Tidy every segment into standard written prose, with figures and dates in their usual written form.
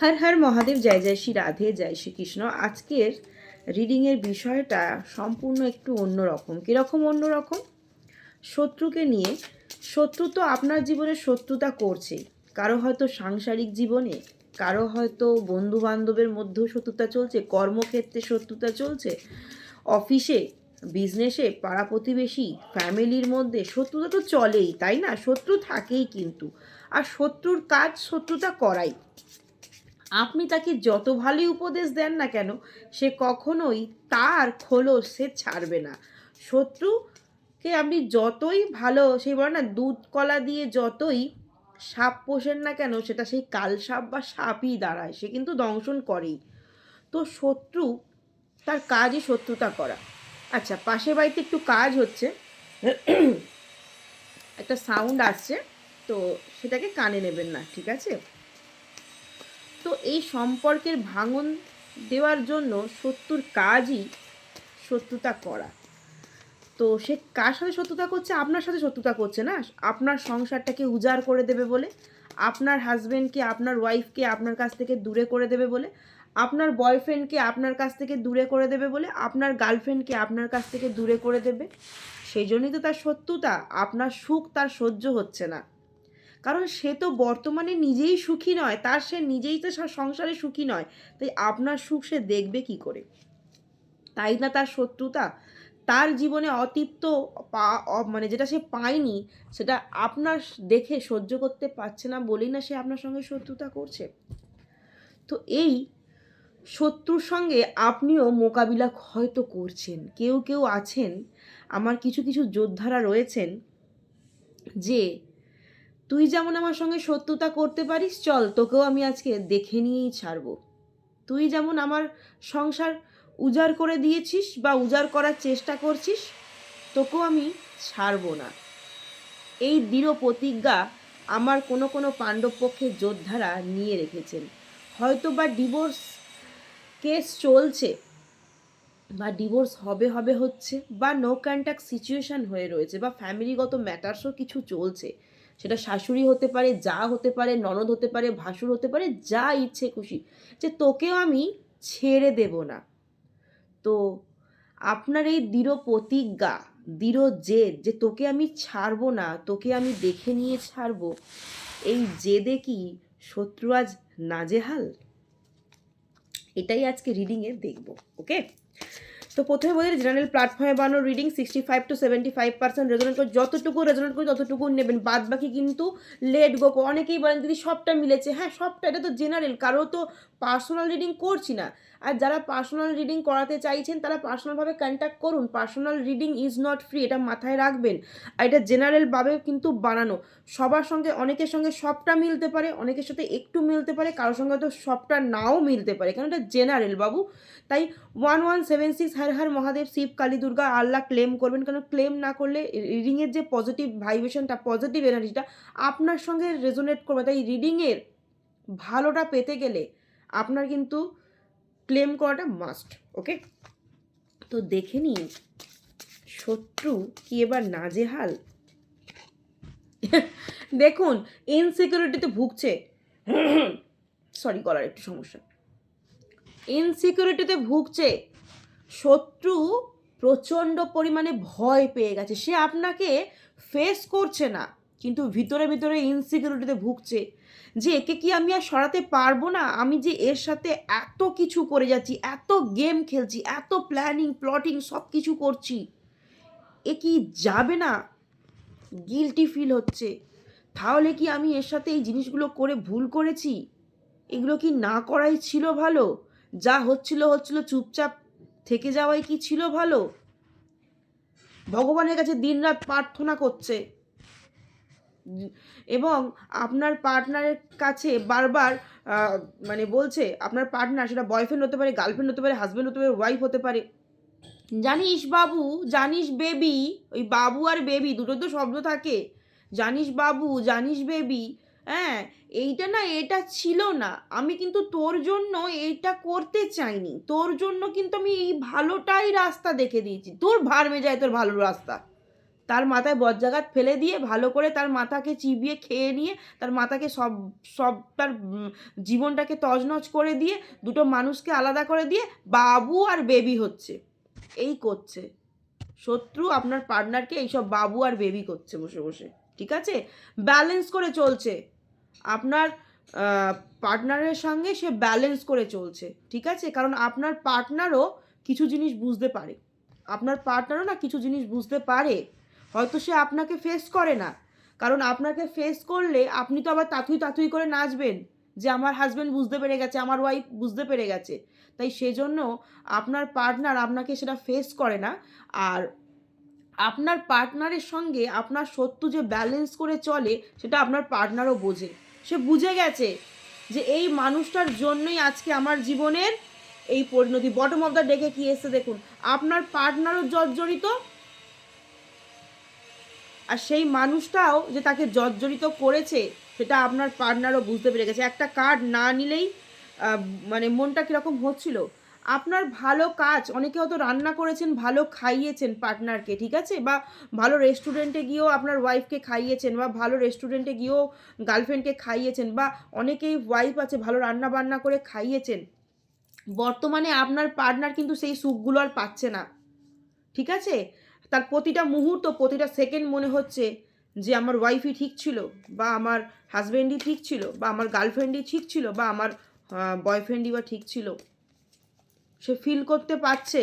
হর হর মহাদেব, জয় জয় শ্রী রাধে, জয় শ্রীকৃষ্ণ। আজকের রিডিংয়ের বিষয়টা সম্পূর্ণ একটু অন্যরকম। কীরকম অন্যরকম? শত্রুকে নিয়ে। শত্রু তো আপনার জীবনে শত্রুতা করছেই। কারো হয়তো সাংসারিক জীবনে, কারো হয়তো বন্ধু বান্ধবের মধ্যেও শত্রুতা চলছে, কর্মক্ষেত্রে শত্রুতা চলছে, অফিসে, বিজনেসে, পাড়া প্রতিবেশী, ফ্যামিলির মধ্যে শত্রুতা তো চলেই, তাই না? শত্রু থাকেই কিন্তু। আর শত্রুর কাজ শত্রুতা করাই। আপনি তাকে যত ভালোই উপদেশ দেন না কেন, সে কখনোই তার খোলস সে ছাড়বে না। শত্রুকে আপনি যতই ভালো, সেই বলে না, দুধ কলা দিয়ে যতই সাপ পোষেন না কেন, সেটা সেই কাল সাপ বা সাপই দাঁড়ায়, সে কিন্তু দংশন করেই। তো শত্রু, তার কাজই শত্রুতা করা। আচ্ছা, পাশের বাড়িতে একটু কাজ হচ্ছে, একটা সাউন্ড আসছে, তো সেটাকে কানে নেবেন না, ঠিক আছে? তো এই সম্পর্কের ভাঙন দেওয়ার জন্য শত্রুর কাজই শত্রুতা করা। তো সে কার সাথে শত্রুতা করছে? আপনার সাথে শত্রুতা করছে না, আপনার সংসারটাকে উজাড় করে দেবে বলে, আপনার হাজব্যান্ডকে, আপনার ওয়াইফকে আপনার কাছ থেকে দূরে করে দেবে বলে, আপনার বয়ফ্রেন্ডকে আপনার কাছ থেকে দূরে করে দেবে বলে, আপনার গার্লফ্রেন্ডকে আপনার কাছ থেকে দূরে করে দেবে। সেই জন্যই তো তার শত্রুতা। আপনার সুখ তার সহ্য হচ্ছে না, কারণ সে তো বর্তমানে নিজেই সুখী নয়, তার সে নিজেই তো সংসারে সুখী নয়, তাই আপনার সুখ সে দেখবে কি করে? তাই না তার শত্রুতা। তার জীবনে অতৃপ্ত মানে যেটা সে পায়নি, সেটা আপনার দেখে সহ্য করতে পারছে না বলেই না সে আপনার সঙ্গে শত্রুতা করছে। তো এই শত্রুর সঙ্গে আপনিও মোকাবিলা হয়তো করছেন। কেউ কেউ আছেন, আমার কিছু কিছু যোদ্ধারা রয়েছেন, যে তুই যেমন আমার সঙ্গে শত্রুতা করতে পারিস, চল তোকেও আমি আজকে দেখে নিয়েই ছাড়বো। তুই যেমন আমার সংসার উজাড় করে দিয়েছিস বা উজাড় করার চেষ্টা করছিস, তোকেও আমি ছাড়বো না। এই দৃঢ় প্রতিজ্ঞা আমার কোনো কোনো পাণ্ডব পক্ষের যোদ্ধারা নিয়ে রেখেছেন। হয়তো বা ডিভোর্স কেস চলছে, বা ডিভোর্স হবে হবে হচ্ছে, বা নো কন্ট্যাক্ট সিচুয়েশান হয়ে রয়েছে, বা ফ্যামিলিগত ম্যাটার্সও কিছু চলছে। সেটা শাশুড়ি হতে পারে, যা হতে পারে, ননদ হতে পারে, ভাসুর হতে পারে, যা ইচ্ছে খুশি, যে তোকেও আমি ছেড়ে দেব না। তো আপনার এই দৃঢ় প্রতিজ্ঞা, দৃঢ় জেদ, যে তোকে আমি ছাড়বো না, তোকে আমি দেখে নিয়ে ছাড়বো, এই জেদে কি শত্রু আজ নাজেহাল? এটাই আজকে রিডিংয়ে দেখব। ওকে, তো প্রথমে বলি, জেনারেল প্ল্যাটফর্মে বানানো রিডিং 65-75% রেজোনেট করে, যতটুকু রেজোনেট করে ততটুকু নেবেন, বাদ বাকি কিন্তু লেট গো। অনেকেই বলেন দিদি সবটা মিলেছে। হ্যাঁ, সবটা, এটা তো জেনারেল, কারো তো পার্সোনাল রিডিং করছি না। আর যারা পার্সোনাল রিডিং করাতে চাইছেন তারা পার্সোনালভাবে কন্ট্যাক্ট করুন। Personal reading is not free, এটা মাথায় রাখবেন। আর এটা জেনারেলভাবে কিন্তু বানানো। সবার সঙ্গে, অনেকের সঙ্গে সবটা মিলতে পারে, অনেকের সাথে একটু মিলতে পারে, কারোর সঙ্গে হয়তো সবটা নাও মিলতে পারে, কারণ এটা জেনারেল বাবু। তাই 1176 হর হর মহাদেব, শিব, কালী, দুর্গা, আল্লাহ ক্লেম করবেন, কারণ ক্লেম না করলে রিডিংয়ের যে পজিটিভ ভাইব্রেশনটা, পজিটিভ এনার্জিটা আপনার সঙ্গে রেজোনেট করবে। তাই রিডিংয়ের ভালোটা পেতে গেলে আপনার কিন্তু ক্লেম করাটা মাস্ট। ওকে, তো দেখে নিন শত্রু কি এবার নাজেহাল। দেখুন, ইনসিকিউরিটিতে ভুগছে। সরি, গলার একটু সমস্যা। ইনসিকিউরিটিতে ভুগছে। শত্রু প্রচণ্ড পরিমাণে ভয় পেয়ে গেছে, সে আপনাকে ফেস করছে না, কিন্তু ভিতরে ভিতরে ইনসিকিউরিটিতে ভুগছে, যে একে কি আমি আর সরাতে পারবো না? আমি যে এর সাথে এত কিছু করে যাচ্ছি, এত গেম খেলছি, এত প্ল্যানিং প্লটিং সব কিছু করছি, এ কি যাবে না? গিল্টি ফিল হচ্ছে। তাহলে কি আমি এর সাথে এই জিনিসগুলো করে ভুল করেছি? এগুলো কি না করাই ছিল ভালো? যা হচ্ছিল হচ্ছিল, চুপচাপ থেকে যাওয়াই কি ছিল ভালো? ভগবানের কাছে দিনরাত প্রার্থনা করছে, এবং আপনার পার্টনারের কাছে বারবার মানে বলছে, আপনার পার্টনার, সেটা বয়ফ্রেন্ড হতে পারে, গার্লফ্রেন্ড হতে পারে, হাজব্যান্ড হতে পারে, ওয়াইফ হতে পারে, জানিস বাবু, জানিস বেবি, ওই বাবু আর বেবি দুটো তো শব্দ থাকে, জানিস বাবু, জানিস বেবি, হ্যাঁ, এইটা না, এটা ছিল না, আমি কিন্তু তোর জন্য এইটা করতে চাইনি, তোর জন্য কিন্তু আমি এই ভালোটাই রাস্তা দেখে দিয়েছি, তোর ভার মে যায় তোর ভালো রাস্তা, তার মাথায় বজ্রাঘাত ফেলে দিয়ে ভালো করে তার মাথাকে চিবিয়ে খেয়ে নিয়ে তার মাথাকে সব সব তার জীবনটাকে তছনছ করে দিয়ে দুটো মানুষকে আলাদা করে দিয়ে বাবু আর বেবি হচ্ছে, এই করছে শত্রু আপনার পার্টনারকে এইসব বাবু আর বেবি করছে বসে বসে, ঠিক আছে? ব্যালেন্স করে চলছে আপনার পার্টনারের সঙ্গে, সে ব্যালেন্স করে চলছে, ঠিক আছে? কারণ আপনার পার্টনারও কিছু জিনিস বুঝতে পারে, আপনার পার্টনারও না কিছু জিনিস বুঝতে পারে। হয়তো সে আপনাকে ফেস করে না, কারণ আপনাকে ফেস করলে আপনি তো আবার তাতুই তাতুই করে নাচবেন যে আমার হাজব্যান্ড বুঝতে পেরে গেছে, আমার ওয়াইফ বুঝতে পেরে গেছে। তাই সেজন্য আপনার পার্টনার আপনাকে সেটা ফেস করে না। আর আপনার পার্টনারের সঙ্গে আপনার শত্রু যে ব্যালেন্স করে চলে সেটা আপনার পার্টনারও বোঝে। সে বুঝে গেছে যে এই মানুষটার জন্যই আজকে আমার জীবনের এই পরিণতি। বটম অফ দ্য ডেকে কি এসছে দেখুন, আপনার পার্টনারও জর্জরিত, আর সেই মানুষটাও যে তাকে জর্জরিত করেছে সেটা আপনার পার্টনারও বুঝতে পেরে গেছে। একটা কার্ড না নিলেই মানে মনটা কীরকম হচ্ছিল। আপনার ভালো কাজ, অনেকে হয়তো রান্না করেছেন, ভালো খাইয়েছেন পার্টনারকে, ঠিক আছে? বা ভালো রেস্টুরেন্টে গিয়েও আপনার ওয়াইফকে খাইয়েছেন, বা ভালো রেস্টুরেন্টে গিয়েও গার্লফ্রেন্ডকে খাইয়েছেন, বা অনেকেই ওয়াইফ আছে ভালো রান্না বান্না করে খাইয়েছেন। বর্তমানে আপনার পার্টনার কিন্তু সেই সুখগুলো আর পাচ্ছে না, ঠিক আছে? তার প্রতিটা মুহূর্ত, প্রতিটা সেকেন্ড মনে হচ্ছে যে আমার ওয়াইফই ঠিক ছিল, বা আমার হাজব্যান্ডই ঠিক ছিল, বা আমার গার্লফ্রেন্ডই ঠিক ছিল, বা আমার বয়ফ্রেন্ডই বা ঠিক ছিল। সে ফিল করতে পারছে,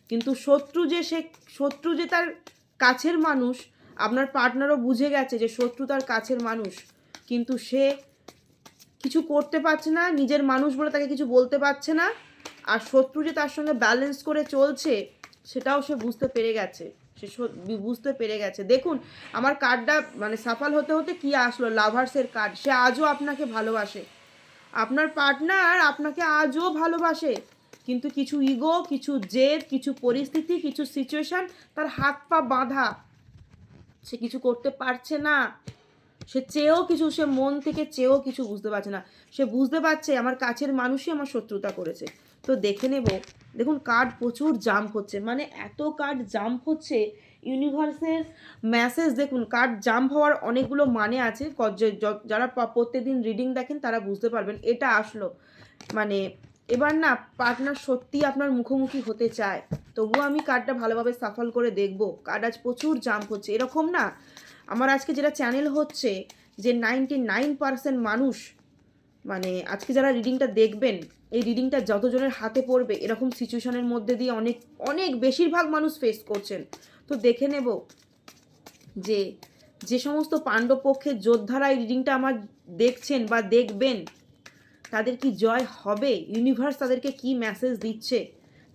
কিন্তু শত্রু যে তার কাছের মানুষ, আপনার পার্টনারও বুঝে গেছে যে শত্রু তার কাছের মানুষ, কিন্তু সে কিছু করতে পারছে না, নিজের মানুষ বলে তাকে কিছু বলতে পারছে না। আর শত্রু যে তার সঙ্গে ব্যালেন্স করে চলছে সেটাও সে বুঝতে পেরে গেছে, বুঝতে পেরে গেছে। দেখুন আমার কার্ডটা মানে সাফল হতে হতে কি আসলো, লাভার্সের কার্ড। সে আজও আপনাকে ভালোবাসে, আপনার পার্টনার আপনাকে আজও ভালোবাসে, কিন্তু কিছু ইগো, কিছু জেদ, কিছু পরিস্থিতি, কিছু সিচুয়েশান তার হাত পা বাঁধা, সে কিছু করতে পারছে না। সে চেয়েও কিছু, সে মন থেকে চেয়েও কিছু বুঝতে পারছে না। সে বুঝতে পারছে আমার কাছের মানুষই আমার শত্রুতা করেছে। তো দেখে নেব, দেখুন কার্ড প্রচুর জাম্প হচ্ছে, মানে এত কার্ড জাম্প হচ্ছে ইউনিভার্সের মেসেজ। দেখুন কার্ড জাম্প হওয়ার অনেকগুলো মানে আছে, যারা প্রত্যেকদিন রিডিং দেখেন তারা বুঝতে পারবেন। এটা আসলো মানে এবার না পার্টনার সত্যি আপনার মুখোমুখি হতে চায়, তবুও আমি কার্ডটা ভালোভাবে সাফল করে দেখব। কার্ড আজ প্রচুর জাম্প হচ্ছে, এরকম না আমার আজকে যেটা চ্যানেল হচ্ছে যে 99% মানুষ, মানে আজকে যারা রিডিংটা দেখবেন, এই রিডিংটা যতজনের হাতে পড়বে এরকম সিচুয়েশনের মধ্যে দিয়ে অনেক অনেক বেশিরভাগ মানুষ ফেস করছেন। তো দেখে নেব যে যে সমস্ত পাণ্ডব পক্ষের যোদ্ধারা এই রিডিংটা আমার দেখছেন বা দেখবেন, তাদের কি জয় হবে, ইউনিভার্স তাদেরকে কি মেসেজ দিচ্ছে,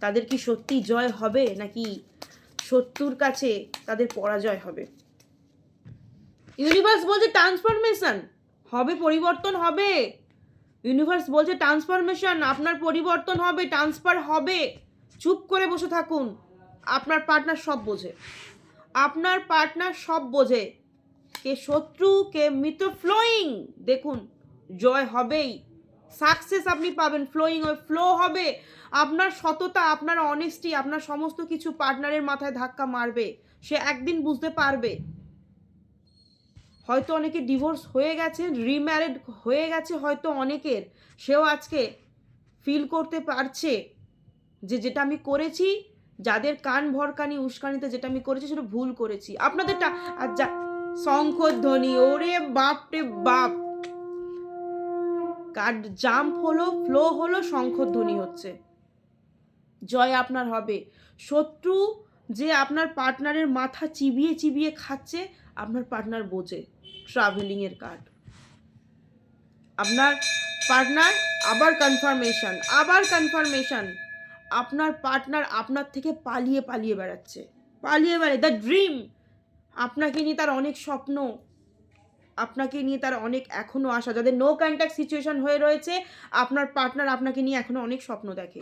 তাদের কি সত্যি জয় হবে নাকি শত্রুর কাছে তাদের পরাজয় হবে। ইউনিভার্স বলছে ট্রান্সফরমেশন হবে, পরিবর্তন হবে। ইউনিভার্স বলছে ট্রান্সফরমেশন, আপনার পরিবর্তন হবে, ট্রান্সফার হবে। চুপ করে বসে থাকুন, আপনার পার্টনার সব বোঝে, আপনার পার্টনার সব বোঝে, কে শত্রু কে মিত্র। ফ্লোয়িং, দেখুন জয় হবেই, সাকসেস আপনি পাবেন, ফ্লোয়িং ফ্লো হবে। আপনার সততা, আপনার অনেস্টি, আপনার সমস্ত কিছু পার্টনারের মাথায় ধাক্কা মারবে, সে একদিন বুঝতে পারবে। হয়তো অনেকে ডিভোর্স হয়ে গেছে, রিম্যারিড হয়ে গেছে হয়তো অনেকের, সেও আজকে ফিল করতে পারছে যে যেটা আমি করেছি, যাদের কান ভরকানি উস্কানিতে যেটা আমি করেছি সেটা ভুল করেছি। আপনাদেরটা আচ্ছা শঙ্খধ্বনি, ওরে বাপ রে বাপ, কার্ড জাম্প হলো, ফ্লো হলো, শঙ্খধ্বনি হচ্ছে, জয় আপনার হবে। শত্রু যে আপনার পার্টনারের মাথা চিবিয়ে চিবিয়ে খাচ্ছে, আপনার পার্টনার বোঝে। ট্রাভেলিংয়ের কার্ড, আপনার পার্টনার আবার কনফার্মেশন, আবার কনফার্মেশন, আপনার পার্টনার আপনার থেকে পালিয়ে পালিয়ে বেড়াচ্ছে, পালিয়ে বেড়ায়। দ্য ড্রিম, আপনাকে নিয়ে তার অনেক স্বপ্ন, আপনাকে নিয়ে তার অনেক এখনও আশা। যাদের নো কন্ট্যাক্ট সিচুয়েশন হয়ে রয়েছে, আপনার পার্টনার আপনাকে নিয়ে এখনও অনেক স্বপ্ন দেখে।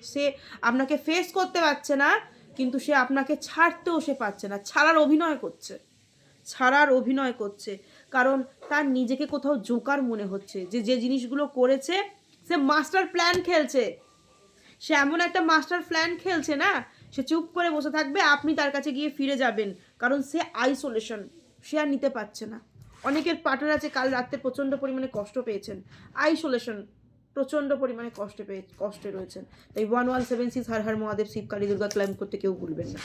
সে আপনাকে ফেস করতে পারছে না, কিন্তু সে আপনাকে ছাড়তেও সে পারছে না, ছাড়ার অভিনয় করছে, ছাড়ার অভিনয় করছে। কারণ তার নিজেকে কোথাও জোকার মনে হচ্ছে, যে যে জিনিসগুলো করেছে সে মাস্টার প্ল্যান খেলছে, সে এমন একটা মাস্টার প্ল্যান খেলছে না, সে চুপ করে বসে থাকবে, আপনি তার কাছে গিয়ে ফিরে যাবেন, কারণ সে আইসোলেশন, সে আর নিতে পারছে না। অনেকের পার্টনার আছে কাল রাত্রে প্রচণ্ড পরিমাণে কষ্ট পেয়েছেন, আইসোলেশন, প্রচণ্ড পরিমাণে কষ্টে রয়েছেন। তাই 1176 হর হর মহাদেব শিব কালী দুর্গা ক্লাইম করতে কেউ ভুলবেন না।